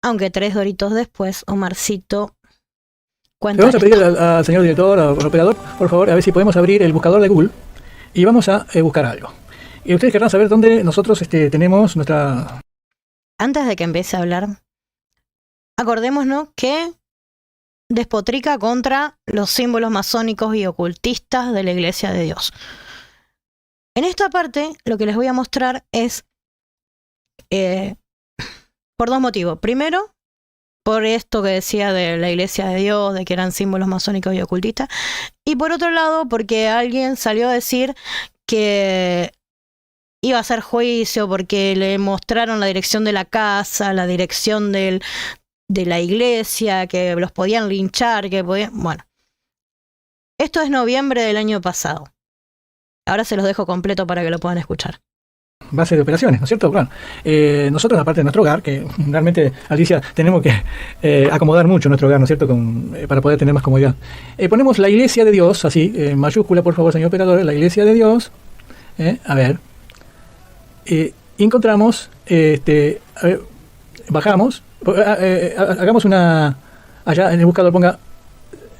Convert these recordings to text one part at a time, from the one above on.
Aunque 3 doritos después, Omarcito Le cuenta vamos a pedir esto. al señor director, al operador, por favor, a ver si podemos abrir el buscador de Google y vamos a buscar algo. Y ustedes querrán saber dónde nosotros tenemos nuestra... Antes de que empiece a hablar, acordémonos que despotrica contra los símbolos masónicos y ocultistas de la Iglesia de Dios. En esta parte, lo que les voy a mostrar es por 2 motivos. Primero, por esto que decía de la Iglesia de Dios, de que eran símbolos masónicos y ocultistas. Y por otro lado, porque alguien salió a decir que iba a hacer juicio porque le mostraron la dirección de la casa, la dirección de la iglesia, que los podían linchar, que podían... Bueno, esto es noviembre del año pasado. Ahora se los dejo completo para que lo puedan escuchar. base de operaciones, ¿no es cierto? Claro. Nosotros, aparte de nuestro hogar, que realmente, Alicia, tenemos que acomodar mucho nuestro hogar, ¿no es cierto?, para poder tener más comodidad. Ponemos la Iglesia de Dios, así, en mayúscula, por favor, señor operador, la Iglesia de Dios. A ver. Encontramos, a ver, bajamos, hagamos una, allá en el buscador ponga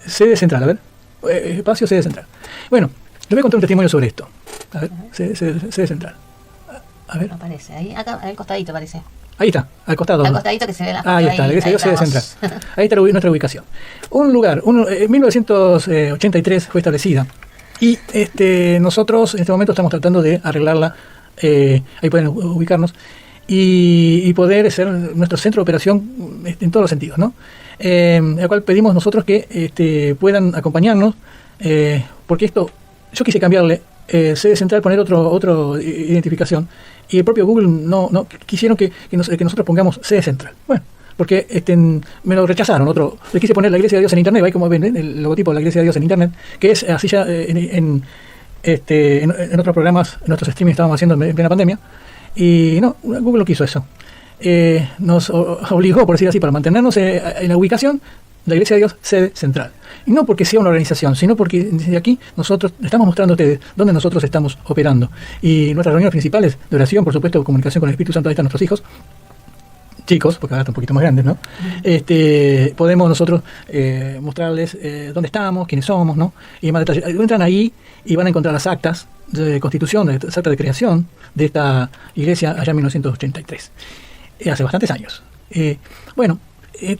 sede central, a ver, espacio sede central. Bueno, les voy a contar un testimonio sobre esto. A ver, sede central. A ver. Aparece, ahí, acá, al costadito aparece. Ahí está, al costado. Al costadito que se ve la Ahí está, la Iglesia de Dios sede central. Ahí está nuestra ubicación. Un lugar, en 1983 fue establecida. Y nosotros en este momento estamos tratando de arreglarla. Ahí pueden ubicarnos y poder ser nuestro centro de operación en todos los sentidos, ¿no? Al cual pedimos nosotros que puedan acompañarnos, porque esto, yo quise cambiarle sede central, poner otro identificación, y el propio Google no quisieron que nosotros pongamos sede central. Bueno, porque me lo rechazaron. Le quise poner la Iglesia de Dios en Internet, ahí como ven el logotipo de la Iglesia de Dios en Internet, que es así ya en otros programas, en nuestros streaming estábamos haciendo en plena pandemia, y no, Google no quiso eso. Nos obligó, por decir así, para mantenernos en la ubicación, la Iglesia de Dios sede central. Y no porque sea una organización, sino porque desde aquí nosotros estamos mostrando a ustedes dónde nosotros estamos operando. Y nuestras reuniones principales de oración, por supuesto, comunicación con el Espíritu Santo, ahí están nuestros hijos, chicos, porque ahora están un poquito más grandes, ¿no? Podemos nosotros mostrarles dónde estamos, quiénes somos, ¿no? Y más detalles. Entran ahí y van a encontrar las actas de constitución, las actas de creación de esta iglesia allá en 1983. Hace bastantes años. Bueno,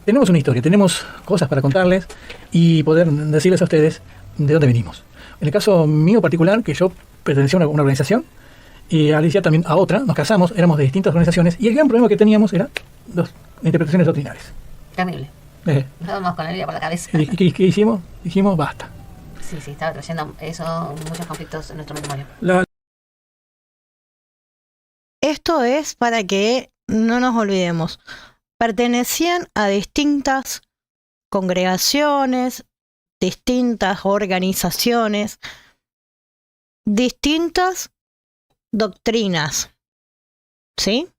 tenemos una historia, tenemos cosas para contarles y poder decirles a ustedes de dónde venimos. En el caso mío particular, que yo pertenecía a una organización, y Alicia también a otra, nos casamos, éramos de distintas organizaciones, y el gran problema que teníamos era las interpretaciones doctrinales. Terrible. Nos vamos con la Biblia por la cabeza. ¿Y qué hicimos? Dijimos, basta. Sí, estaba trayendo eso, muchos conflictos en nuestro matrimonio. Esto es para que no nos olvidemos. Pertenecían a distintas congregaciones, distintas organizaciones, distintas doctrinas, ¿sí?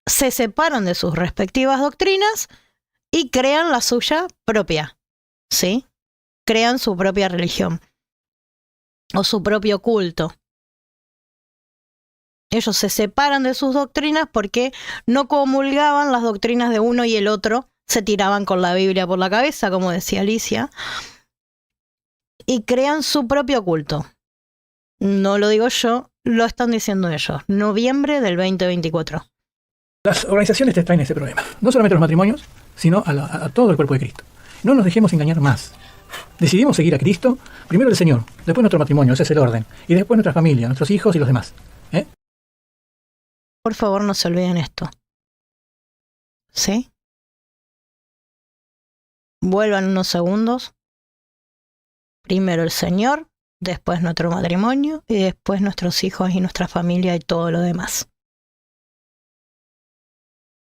Se separan de sus respectivas doctrinas y crean la suya propia, ¿sí? Crean su propia religión o su propio culto. Ellos se separan de sus doctrinas porque no comulgaban las doctrinas de uno y el otro se tiraban con la Biblia por la cabeza, como decía Alicia, y crean su propio culto. No lo digo yo, lo están diciendo ellos. Noviembre del 2024. Las organizaciones te traen ese problema. No solamente los matrimonios, sino a todo el cuerpo de Cristo. No nos dejemos engañar más. Decidimos seguir a Cristo, primero el Señor, después nuestro matrimonio, ese es el orden, y después nuestra familia, nuestros hijos y los demás. Por favor, no se olviden esto. ¿Sí? Vuelvan unos segundos. Primero el Señor, después nuestro matrimonio y después nuestros hijos y nuestra familia y todo lo demás.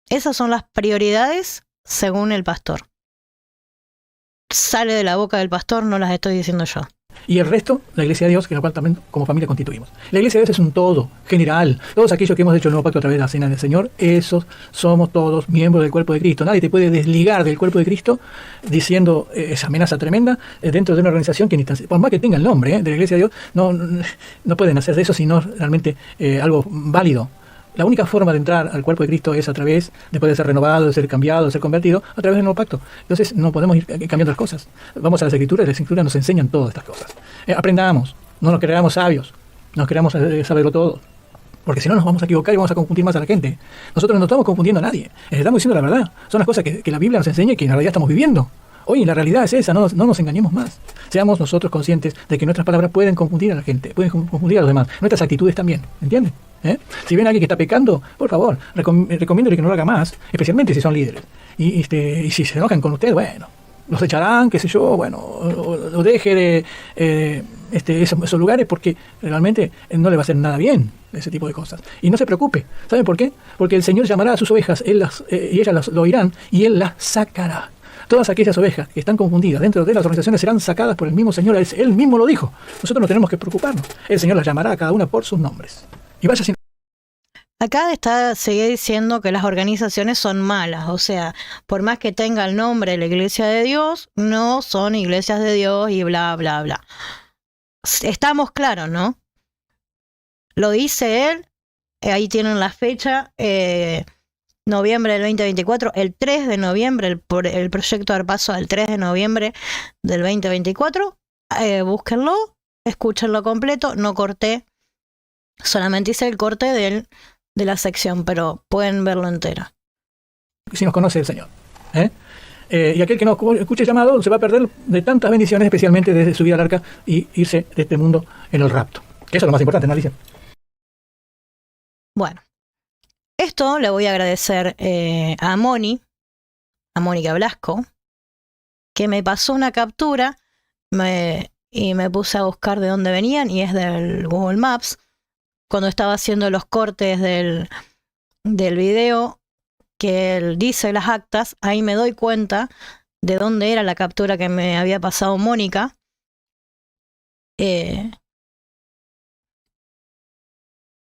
Esas son las prioridades según el pastor. Sale de la boca del pastor, no las estoy diciendo yo. Y el resto, la Iglesia de Dios, que es la cual también como familia constituimos. La Iglesia de Dios es un todo, general. Todos aquellos que hemos hecho el nuevo pacto a través de la cena del Señor, esos somos todos miembros del cuerpo de Cristo. Nadie te puede desligar del cuerpo de Cristo diciendo esa amenaza tremenda dentro de una organización que, por más que tenga el nombre de la Iglesia de Dios, no pueden hacer de eso sino realmente algo válido. la única forma de entrar al cuerpo de Cristo es a través de poder ser renovado, de ser cambiado, de ser convertido, a través del nuevo pacto. Entonces no podemos ir cambiando las cosas. Vamos a las Escrituras nos enseñan todas estas cosas. Aprendamos, no nos creamos sabios, no nos creamos saberlo todo. Porque si no nos vamos a equivocar y vamos a confundir más a la gente. Nosotros no estamos confundiendo a nadie, les estamos diciendo la verdad. Son las cosas que la Biblia nos enseña y que en realidad estamos viviendo. Hoy la realidad es esa, no nos engañemos más. Seamos nosotros conscientes de que nuestras palabras pueden confundir a la gente, pueden confundir a los demás. Nuestras actitudes también, ¿entienden? Si ven a alguien que está pecando, por favor, recomiéndole que no lo haga más, especialmente si son líderes. Y si se enojan con usted, bueno, los echarán, qué sé yo, bueno, o deje de esos lugares porque realmente no le va a hacer nada bien ese tipo de cosas. Y no se preocupe, ¿saben por qué? Porque el Señor llamará a sus ovejas, y ellas lo oirán y Él las sacará. Todas aquellas ovejas que están confundidas dentro de las organizaciones serán sacadas por el mismo Señor. Él mismo lo dijo. Nosotros no tenemos que preocuparnos. El Señor las llamará a cada una por sus nombres. Y vaya sin... Acá sigue diciendo que las organizaciones son malas, o sea, por más que tenga el nombre de la Iglesia de Dios, no son iglesias de Dios y bla, bla, bla. Estamos claros, ¿no? Lo dice él, ahí tienen la fecha, noviembre del 2024, el 3 de noviembre, el proyecto dar paso al 3 de noviembre del 2024, búsquenlo, escúchenlo completo, no corté, solamente hice el corte de la sección, pero pueden verlo entero. Si nos conoce el Señor. Y aquel que no escuche llamado se va a perder de tantas bendiciones, especialmente de subir al arca y irse de este mundo en el rapto. Que eso es lo más importante, ¿no, Alicia? Bueno, esto le voy a agradecer a Mónica Blasco, que me pasó una captura y me puse a buscar de dónde venían, y es del Google Maps. Cuando estaba haciendo los cortes del video que él dice las actas, ahí me doy cuenta de dónde era la captura que me había pasado Mónica.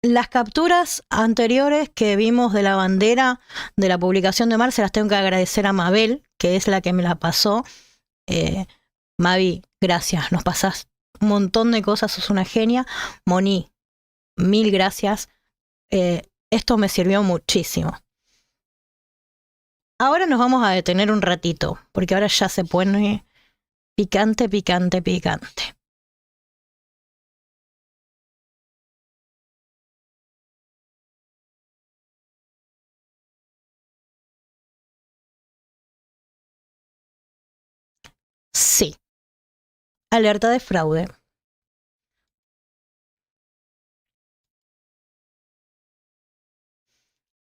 Las capturas anteriores que vimos de la bandera de la publicación de Mar se las tengo que agradecer a Mabel, que es la que me la pasó. Mavi, gracias, nos pasás un montón de cosas, sos una genia. Moni, mil gracias. Esto me sirvió muchísimo. Ahora nos vamos a detener un ratito, porque ahora ya se pone picante, picante, picante. Sí. Alerta de fraude.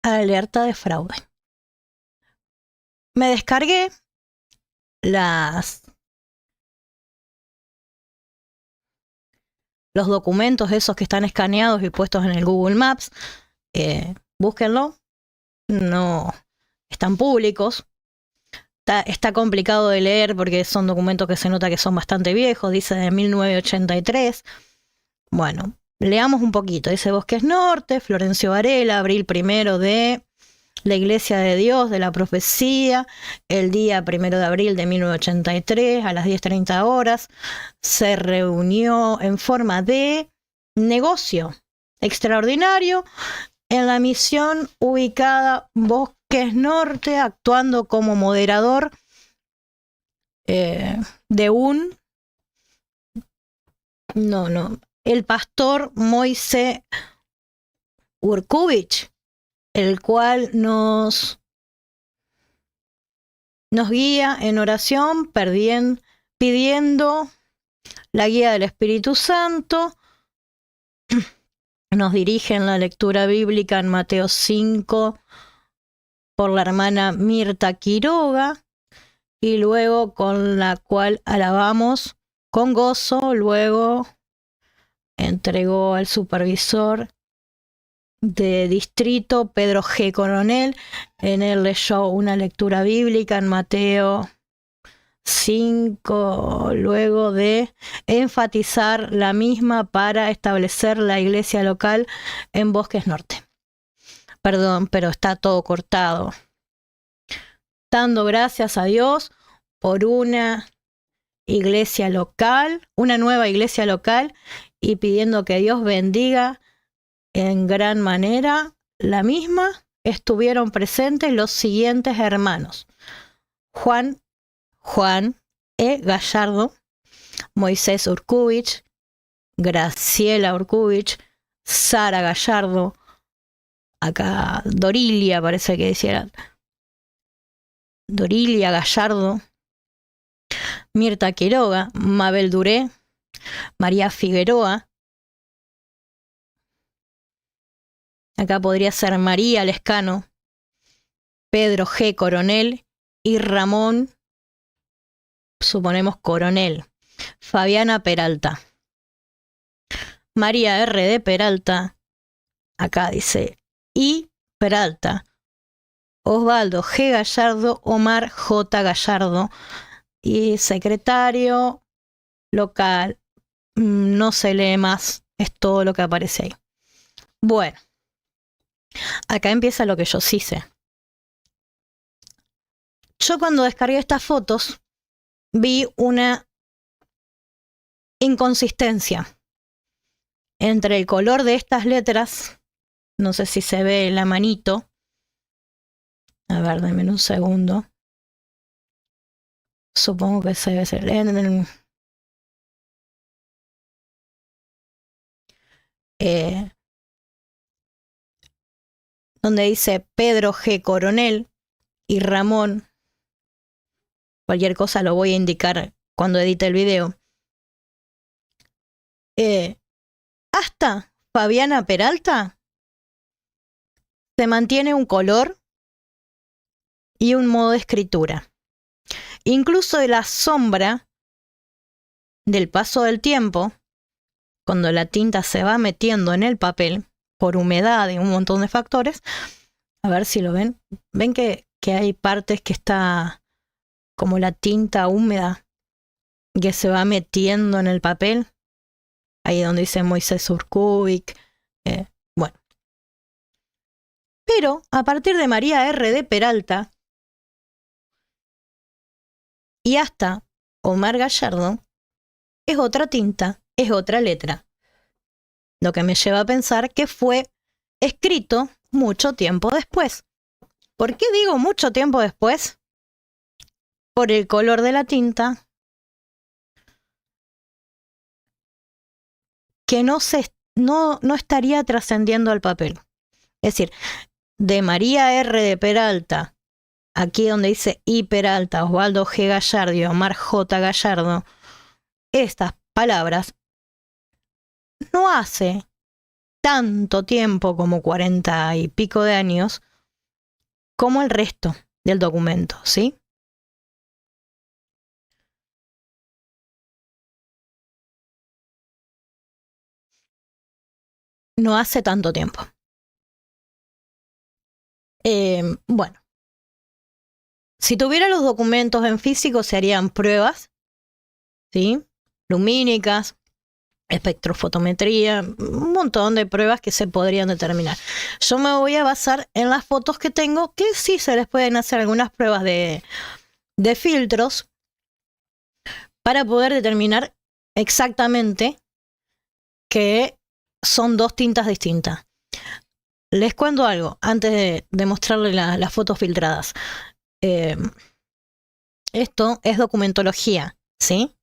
Alerta de fraude. Me descargué los documentos esos que están escaneados y puestos en el Google Maps. Búsquenlo. No están públicos. Está complicado de leer porque son documentos que se nota que son bastante viejos. Dice de 1983. Bueno, leamos un poquito. Dice Bosques Norte, Florencio Varela, abril 1 de la Iglesia de Dios de la Profecía, el día 1 de abril de 1983 a las 10:30 horas, se reunió en forma de negocio extraordinario en la misión ubicada Bosques Norte, actuando como moderador el pastor Moise Urkovich, el cual nos guía en oración, pidiendo la guía del Espíritu Santo. Nos dirige en la lectura bíblica en Mateo 5 por la hermana Mirta Quiroga, y luego con la cual alabamos con gozo. Luego entregó al supervisor de distrito Pedro G. Coronel. En él leyó una lectura bíblica en Mateo 5, luego de enfatizar la misma para establecer la iglesia local en Bosques Norte. Perdón, pero está todo cortado. Dando gracias a Dios por una iglesia local, una nueva iglesia local, y pidiendo que Dios bendiga en gran manera la misma estuvieron presentes los siguientes hermanos: Juan E. Gallardo, Moisés Urkubich, Graciela Urkubich, Sara Gallardo, acá Dorilia parece que decía, Dorilia Gallardo, Mirta Quiroga, Mabel Duré, María Figueroa, acá podría ser María Lescano, Pedro G. Coronel y Ramón, suponemos Coronel, Fabiana Peralta, María R. de Peralta, acá dice, y Peralta, Osvaldo G. Gallardo, Omar J. Gallardo, y secretario local, no se lee más, es todo lo que aparece ahí. Bueno, acá empieza lo que yo sí sé. Yo cuando descargué estas fotos vi una inconsistencia entre el color de estas letras, no sé si se ve en la manito, a ver, denme un segundo, supongo que se ve, donde dice Pedro G. Coronel y Ramón, cualquier cosa lo voy a indicar cuando edite el video, hasta Fabiana Peralta se mantiene un color y un modo de escritura. Incluso de la sombra del paso del tiempo, cuando la tinta se va metiendo en el papel por humedad y un montón de factores, a ver si lo ven, ven que hay partes que está como la tinta húmeda que se va metiendo en el papel, ahí donde dice Moisés Urkubich, bueno. Pero a partir de María R. de Peralta y hasta Omar Gallardo, es otra tinta, es otra letra. Lo que me lleva a pensar que fue escrito mucho tiempo después. ¿Por qué digo mucho tiempo después? Por el color de la tinta, que no estaría trascendiendo al papel. Es decir, de María R. de Peralta, aquí donde dice I. Peralta, Osvaldo G. Gallardo y Omar J. Gallardo, estas palabras no hace tanto tiempo, como 40 y pico de años, como el resto del documento, ¿sí? No hace tanto tiempo. Bueno, si tuviera los documentos en físico se harían pruebas, ¿sí? Lumínicas, espectrofotometría, un montón de pruebas que se podrían determinar. Yo me voy a basar en las fotos que tengo, que sí se les pueden hacer algunas pruebas de filtros para poder determinar exactamente que son dos tintas distintas. Les cuento algo antes de mostrarles las fotos filtradas. Esto es documentología, ¿sí?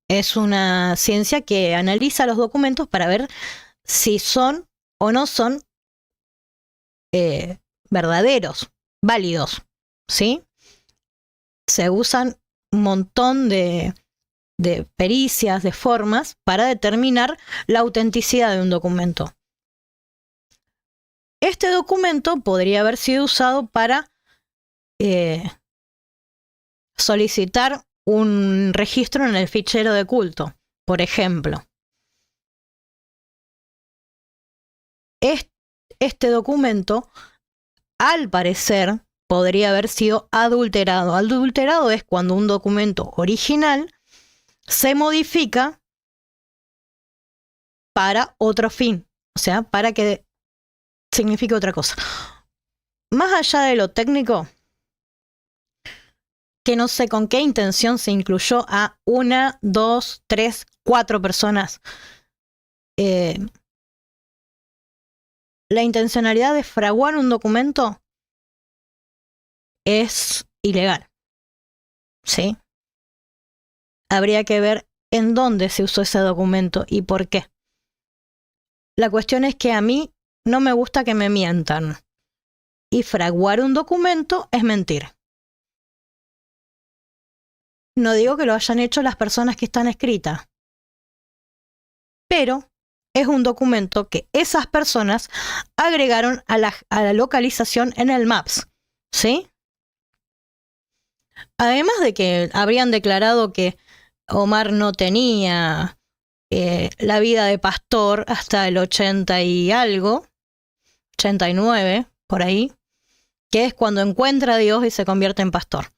Es una ciencia que analiza los documentos para ver si son o no son verdaderos, válidos, ¿sí? Se usan un montón de pericias, de formas para determinar la autenticidad de un documento. Este documento podría haber sido usado para solicitar un registro en el fichero de culto, por ejemplo. Este documento, al parecer, podría haber sido adulterado. Adulterado es cuando un documento original se modifica para otro fin, o sea, para que signifique otra cosa. Más allá de lo técnico, que no sé con qué intención se incluyó a 1, 2, 3, 4 personas la intencionalidad de fraguar un documento es ilegal, ¿sí? Habría que ver en dónde se usó ese documento y por qué. La cuestión es que a mí no me gusta que me mientan. Y fraguar un documento es mentir. No digo que lo hayan hecho las personas que están escritas, pero es un documento que esas personas agregaron a la localización en el Maps, ¿sí? Además de que habrían declarado que Omar no tenía la vida de pastor hasta el 80 y algo, 89, por ahí, que es cuando encuentra a Dios y se convierte en pastor.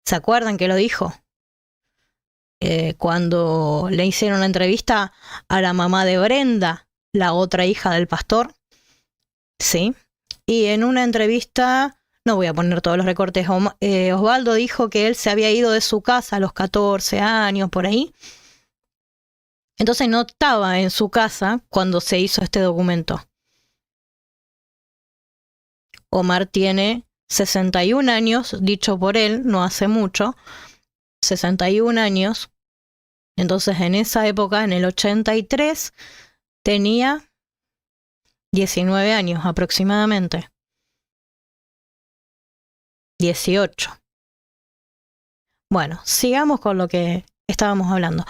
¿Se acuerdan que lo dijo? Cuando le hicieron una entrevista a la mamá de Brenda, la otra hija del pastor, ¿sí? Y en una entrevista, no voy a poner todos los recortes, Osvaldo dijo que él se había ido de su casa a los 14 años, por ahí. Entonces no estaba en su casa cuando se hizo este documento. Omar tiene 61 años, dicho por él, no hace mucho, 61 años. Entonces en esa época, en el 83, tenía 19 años aproximadamente. 18. Bueno, sigamos con lo que estábamos hablando.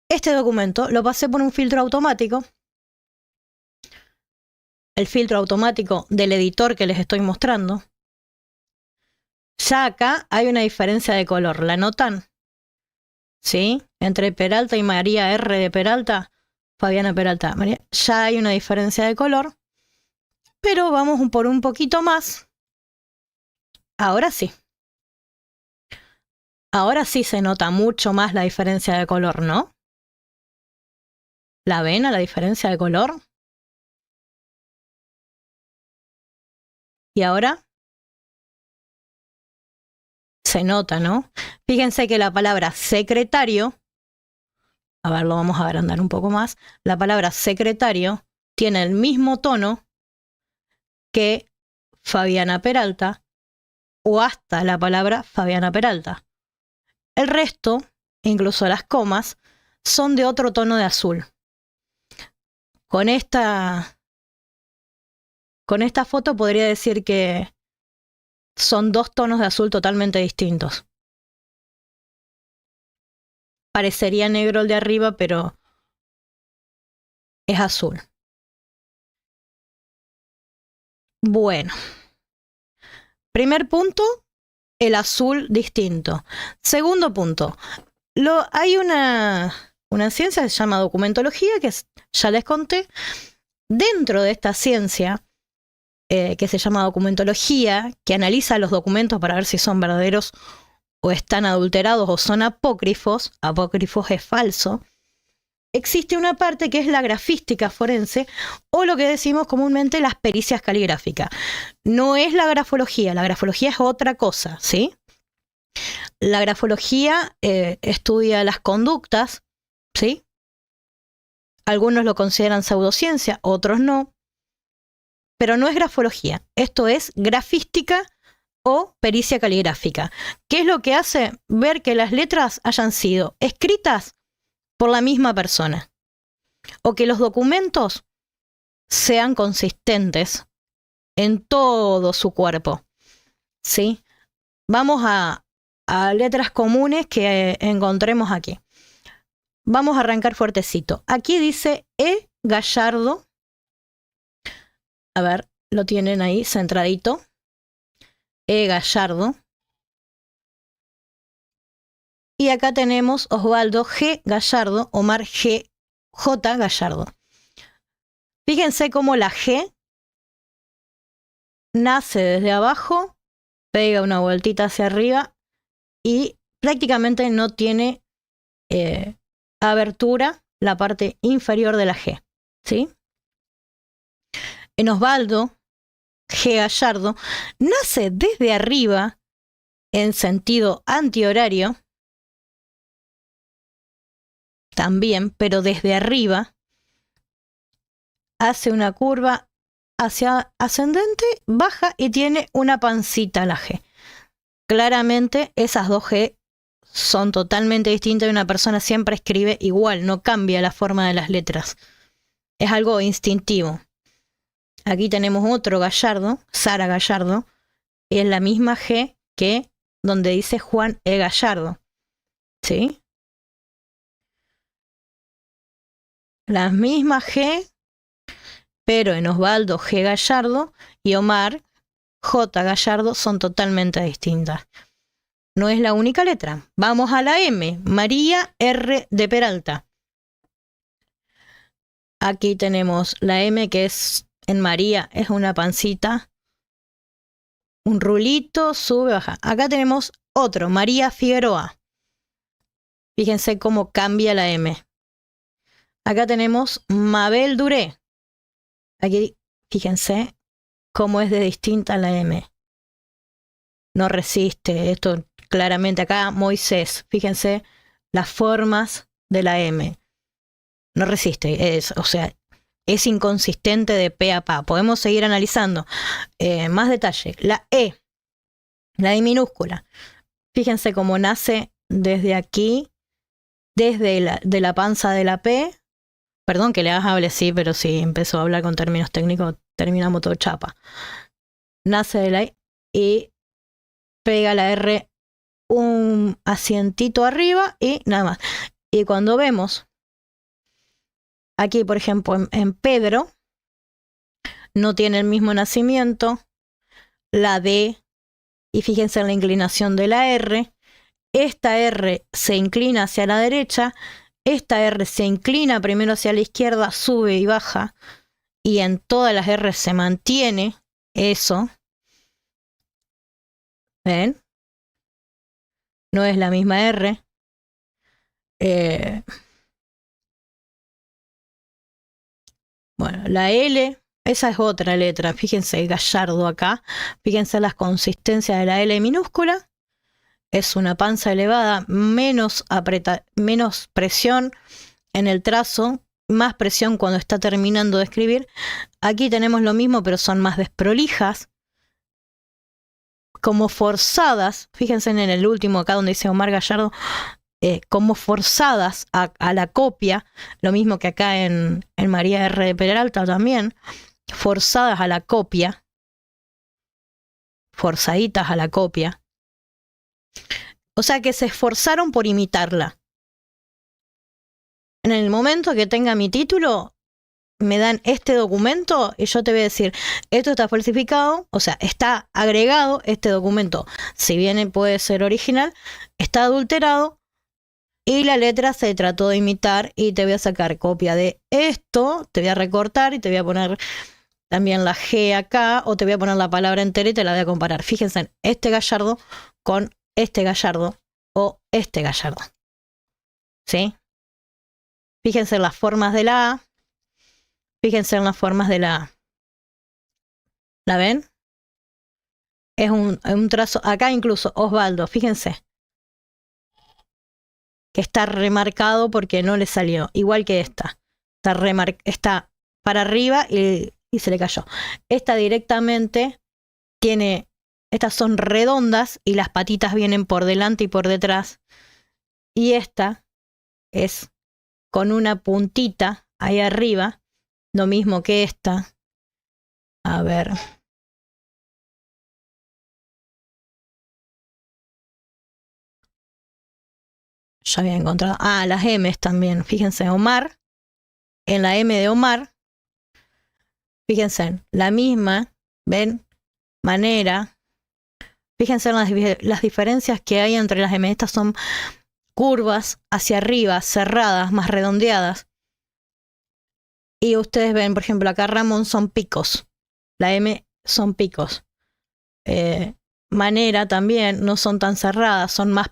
Este documento lo pasé por un filtro automático. El filtro automático del editor que les estoy mostrando. Ya acá hay una diferencia de color, ¿la notan? ¿Sí? Entre Peralta y María R. de Peralta, Fabiana Peralta, ya hay una diferencia de color, pero vamos por un poquito más. Ahora sí. Ahora sí se nota mucho más la diferencia de color, ¿no? ¿La ven a la diferencia de color? Y ahora se nota, ¿no? Fíjense que la palabra secretario, a ver, lo vamos a agrandar un poco más, la palabra secretario tiene el mismo tono que Fabiana Peralta o hasta la palabra Fabiana Peralta. El resto, incluso las comas, son de otro tono de azul. Con esta foto podría decir que son dos tonos de azul totalmente distintos. Parecería negro el de arriba, pero es azul. Bueno. Primer punto, el azul distinto. Segundo punto, hay una ciencia que se llama documentología, que ya les conté. Dentro de esta ciencia, que se llama documentología, que analiza los documentos para ver si son verdaderos o están adulterados o son apócrifos es falso, existe una parte que es la grafística forense o lo que decimos comúnmente las pericias caligráficas. No es la grafología es otra cosa, ¿sí? La grafología estudia las conductas, ¿sí? Algunos lo consideran pseudociencia, otros no, pero no es grafología. Esto es grafística o pericia caligráfica. ¿Qué es lo que hace? Ver que las letras hayan sido escritas por la misma persona o que los documentos sean consistentes en todo su cuerpo, ¿sí? Vamos a letras comunes que encontremos aquí. Vamos a arrancar fuertecito. Aquí dice E. Gallardo. A ver, lo tienen ahí centradito. E. Gallardo. Y acá tenemos Osvaldo G. Gallardo, Omar G. J. Gallardo. Fíjense cómo la G nace desde abajo, pega una vueltita hacia arriba y prácticamente no tiene abertura la parte inferior de la G, ¿sí? En Osvaldo G. Gallardo nace desde arriba en sentido antihorario, también, pero desde arriba, hace una curva hacia ascendente, baja y tiene una pancita la G. Claramente esas dos G son totalmente distintas y una persona siempre escribe igual, no cambia la forma de las letras. Es algo instintivo. Aquí tenemos otro Gallardo, Sara Gallardo, y es la misma G que donde dice Juan E. Gallardo. ¿Sí? La misma G, pero en Osvaldo G. Gallardo y Omar J. Gallardo son totalmente distintas. No es la única letra. Vamos a la M, María R. de Peralta. Aquí tenemos la M que es en María, es una pancita, un rulito, sube, baja. Acá tenemos otro, María Figueroa. Fíjense cómo cambia la M. Acá tenemos Mabel Duré. Aquí, fíjense cómo es de distinta la M. No resiste, esto claramente acá Moisés. Fíjense las formas de la M. No resiste, o sea, es inconsistente de pe a pa. Podemos seguir analizando más detalle. La E minúscula. Fíjense cómo nace desde aquí, desde la panza de la P. Perdón que le hable así, pero si empezó a hablar con términos técnicos, terminamos todo chapa. Nace de la E y pega la R un asientito arriba y nada más. Y cuando vemos aquí, por ejemplo, en Pedro, no tiene el mismo nacimiento, la D, y fíjense en la inclinación de la R, esta R se inclina hacia la derecha, esta R se inclina primero hacia la izquierda, sube y baja, y en todas las R se mantiene eso. ¿Ven? No es la misma R. Bueno, la L, esa es otra letra. Fíjense, Gallardo acá. Fíjense las consistencias de la L minúscula. Es una panza elevada, menos presión en el trazo, más presión cuando está terminando de escribir. Aquí tenemos lo mismo, pero son más desprolijas, como forzadas. Fíjense en el último, acá donde dice Omar Gallardo, como forzadas a la copia, lo mismo que acá en María R. de Peralta también, forzadas a la copia, forzaditas a la copia. O sea que se esforzaron por imitarla. En el momento que tenga mi título, me dan este documento y yo te voy a decir, esto está falsificado, o sea, está agregado este documento, si bien puede ser original, está adulterado y la letra se trató de imitar y te voy a sacar copia de esto, te voy a recortar y te voy a poner también la G acá, o te voy a poner la palabra entera y te la voy a comparar. Fíjense en este Gallardo con este Gallardo o este Gallardo. ¿Sí? Fíjense en las formas de la A. Fíjense en las formas de la A. ¿La ven? Es un trazo. Acá incluso Osvaldo, fíjense. Que está remarcado porque no le salió. Igual que esta. Está para arriba y se le cayó. Esta directamente tiene... Estas son redondas y las patitas vienen por delante y por detrás. Y esta es con una puntita ahí arriba. Lo mismo que esta. A ver. Ya había encontrado. Ah, las M's también. Fíjense, Omar. En la M de Omar. Fíjense, la misma. ¿Ven? Manera. Fíjense en las diferencias que hay entre las M. Estas son curvas hacia arriba, cerradas, más redondeadas. Y ustedes ven, por ejemplo, acá Ramón son picos. La M son picos. Manera también, no son tan cerradas, son más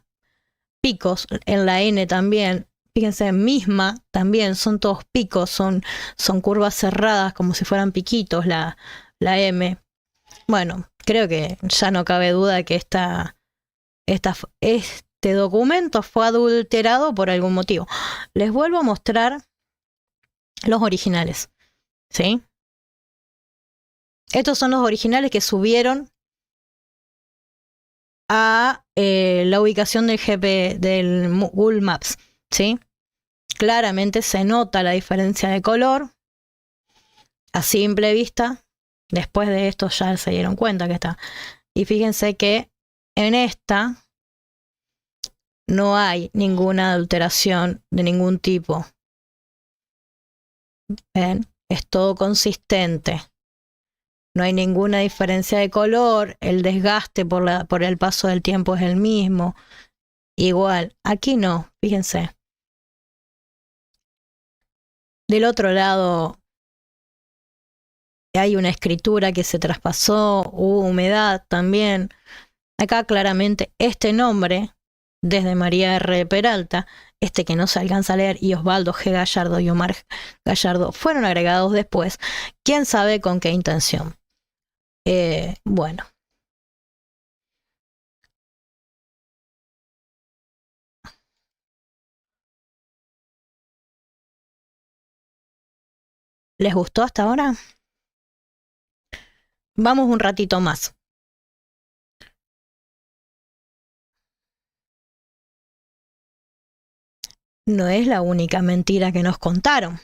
picos. En la N también. Fíjense, misma también, son todos picos, son curvas cerradas como si fueran piquitos la M. Bueno, creo que ya no cabe duda de que este documento fue adulterado por algún motivo. Les vuelvo a mostrar los originales. ¿sí? Estos son los originales que subieron a la ubicación del del Google Maps, ¿sí? Claramente se nota la diferencia de color a simple vista. Después de esto ya se dieron cuenta que está. Y fíjense que en esta no hay ninguna alteración de ningún tipo. ¿Ven? Es todo consistente. No hay ninguna diferencia de color. El desgaste por el paso del tiempo es el mismo. Igual, aquí no, fíjense. Del otro lado hay una escritura que se traspasó, hubo humedad también. Acá claramente este nombre, desde María R. Peralta, este que no se alcanza a leer, y Osvaldo G. Gallardo y Omar Gallardo fueron agregados después. ¿Quién sabe con qué intención? Bueno. ¿Les gustó hasta ahora? Vamos un ratito más. No es la única mentira que nos contaron.